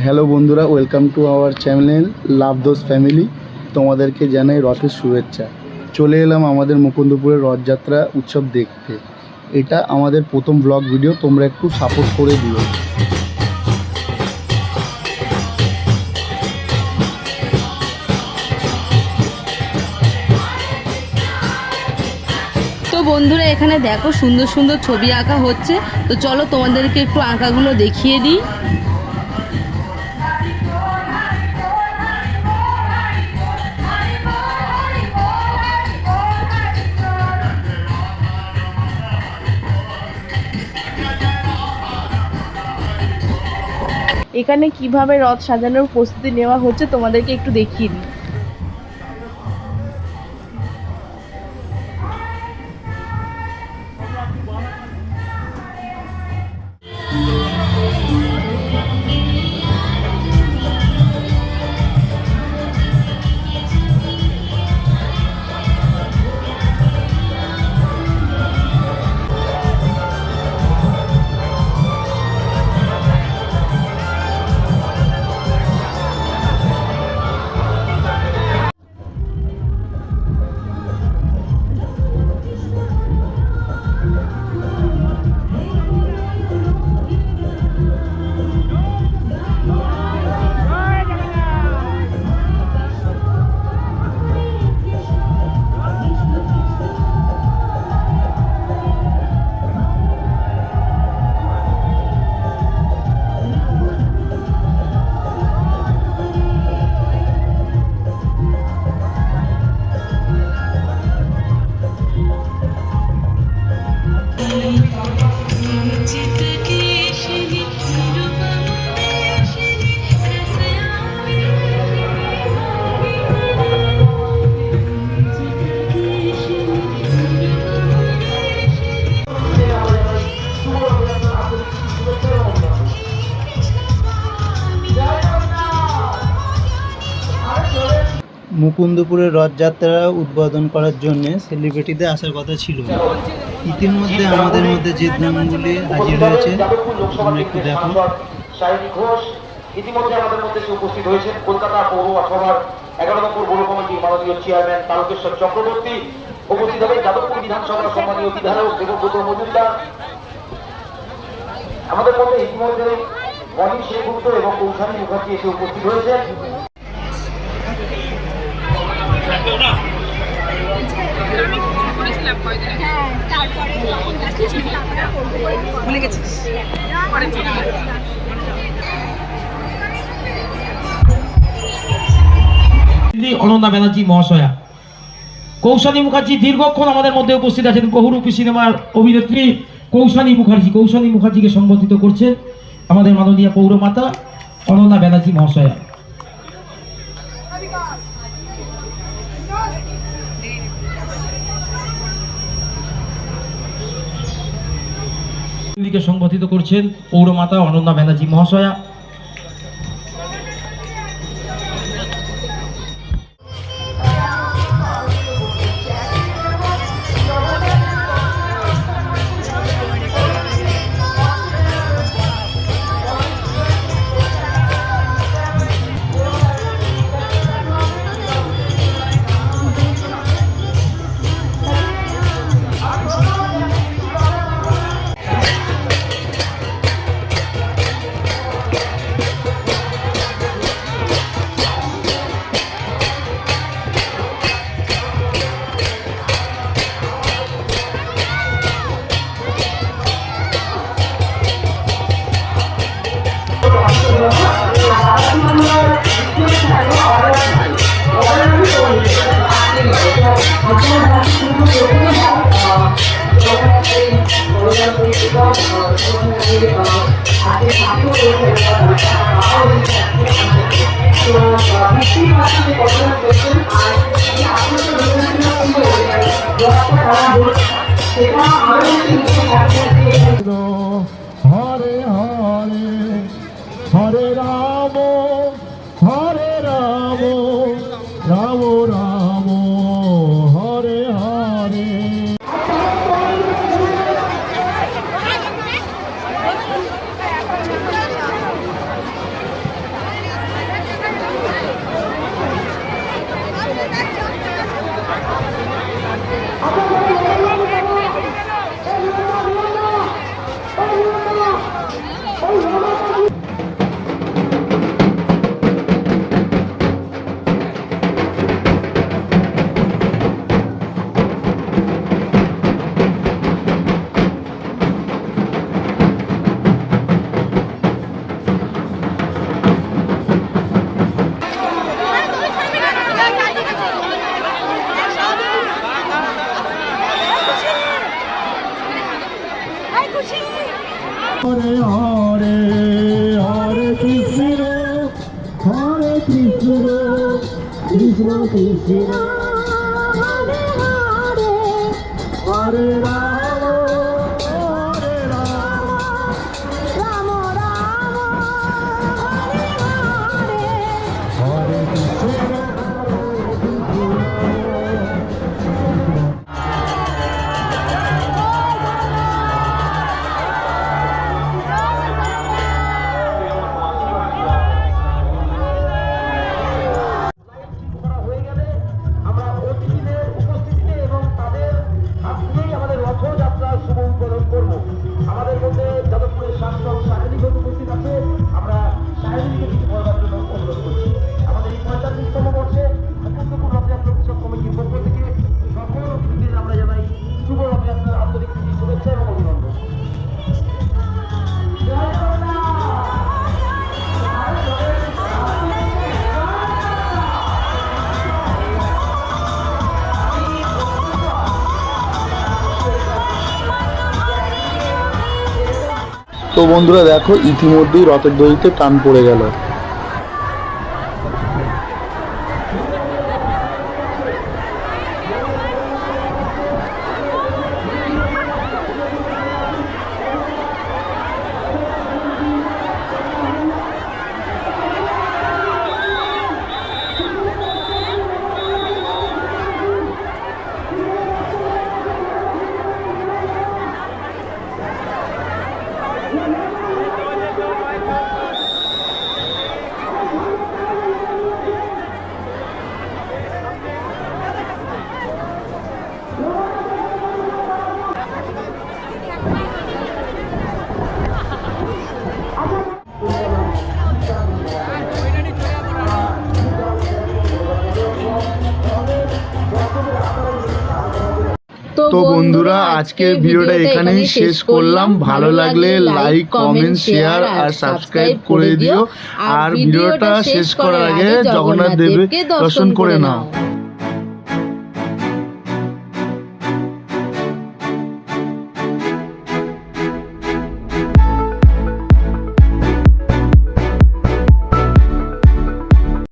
Hello বন্ধুরা, welcome to our channel love those family. তোমাদেরকে জানাই রথের শুভেচ্ছা। চলে এলাম আমাদের মুকুন্দপুরের রথযাত্রা উৎসব দেখতে। এটা আমাদের প্রথম ব্লগ ভিডিও, তোমরা একটু সাপোর্ট করে দিও। তো বন্ধুরা, এখানে দেখো সুন্দর সুন্দর ছবি আঁকা হচ্ছে। তো চলো তোমাদেরকে একটু আঁকাগুলো দেখিয়ে দিই। এখানে কিভাবে রথ সাজানোর প্রস্তুতি নেওয়া হচ্ছে তোমাদেরকে একটু দেখিয়ে দিই। মুকুন্দপুরের রথযাত্রা উদ্বোধন করার জন্য সেলিব্রিটিদের আসার কথা ছিল। ইতিমধ্যে আমাদের মধ্যে যে নামগুলি হাজির হয়েছে তোমরা একটু দেখো। ইতিমধ্যে আমাদের মধ্যে উপস্থিত হয়েছেন কলকাতা পৌরসভার 11 নম্বর পৌর কমিটির মাননীয় চেয়ারম্যান তারকেশ্বর চক্রবর্তী, উপস্থিত হবে যাদবপুর বিধানসভার সম্মানীয় বিধায়ক দেবব্রত মজুমদার। আমাদের মধ্যে ইতিমধ্যে মনীষ সেনগুপ্ত এবং কৌশানী মুখার্জি এসে উপস্থিত হয়েছে। অনন্যা ব্যানার্জি মহাশয়া, কৌশানী মুখার্জি দীর্ঘক্ষণ আমাদের মধ্যে উপস্থিত আছেন। বহুরূপী সিনেমার অভিনেত্রী কৌশানী মুখার্জিকে সম্বোধিত করছেন আমাদের মাননীয় পৌরমাতা অনন্যা ব্যানার্জি মহাশয়া। সম্বোধিত করছেন পৌরমাতা অনন্যা ব্যানার্জি মহাশয়া। হরে হরে হরে রাম রাম রাম হরে হরে। করা হয়ে গেলে আমরা অতিথিদের উপস্থিতিতে এবং তাদের হাত দিয়েই আমাদের রথযাত্রার শুভ উদ্বোধন করবো। আমাদের মধ্যে যাদবপুরের শাসক সাহেবীকে উপস্থিত আছে, আমরা সাহেবীকে কিছু বলবার জন্য অনুরোধ করছি। আমাদের এই 45তম বর্ষে মুকুন্দপুর রথযাত্রা উৎসব কমিটির পক্ষ থেকে সকল অতিথিদের আমরা জানাই শুভ রথযাত্রার আন্তরিক শুভেচ্ছা এবং অভিনন্দন। তো বন্ধুরা দেখো, ইতিমধ্যেই রথের দড়িতে টান পড়ে গেল। তো বন্ধুরা, আজকের ভিডিওটা এখানেই শেষ করলাম। ভালো লাগলে লাইক, কমেন্ট, শেয়ার আর সাবস্ক্রাইব করে দিও। আর ভিডিওটা শেষ করার আগে জগন্নাথ দেবকে দর্শন করে নাও।